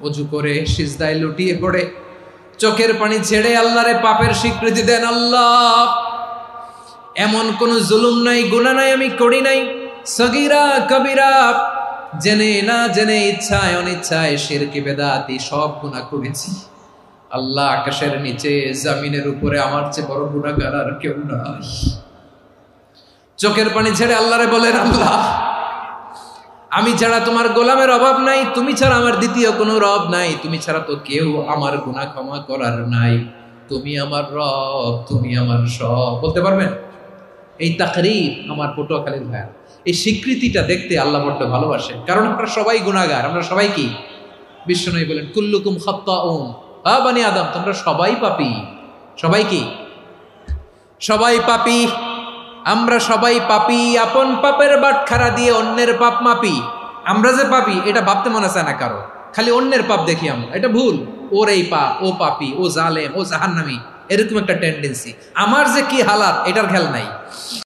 অজু করে সিজদায় লুটিয়ে পড়ে চোখের পানি ছেড়ে আল্লাহরে পাপের স্বীকৃতি দেন। আল্লাহ, এমন কোন জুলুম নাই, গুনাহ নাই আমি করি নাই, সগীরা কবিরা, জেনে না জেনে, ইচ্ছায় অনিচ্ছায়, শিরকি বেদাতি সব গুনাহ করেছি। আল্লাহ, আকাশের নিচে জমিনের উপরে আমার চেয়ে বড় গুনাহগার আর কেউ নাই। চোখের পানি ছেড়ে আল্লাহরে বলেন, আল্লাহ, আমি ছাড়া তোমার গোলামের অভাব নাই, তুমি ছাড়া আমার দ্বিতীয় কোনো রব নাই, তুমি ছাড়া তো কেউ আমার গুনাহ ক্ষমা করার নাই, তুমি আমার রব, তুমি আমার সব। বলতে পারবেন? এই তাকরীর আমার পটুয়াখালীর ভাইয়া, এই স্বীকৃতিটা দেখতে আল্লাহ বড্ড ভালোবাসে, কারণ আমরা সবাই গুনাহগার, আমরা সবাই কি? বিশ্বনবী বলেন, কুল্লুকুম খাত্তাউন, বানি আদম, তোমরা সবাই পাপী। সবাই কি? সবাই পাপী। আমরা সবাই পাপী, আপন পাপের বাটখারা দিয়ে অন্যের পাপ মাপি। আমরা যে পাপী এটা ভাবতে মনে চায় না কারো, খালি অন্যের পাপ দেখি আমরা, এটা ভুল। ওর এই পাপ, ও পাপী, ও জালেম, ও জাহান্নামী, এরকম একটা টেন্ডেন্সি। আমার যে কি হালাত এটার খেয়াল নাই।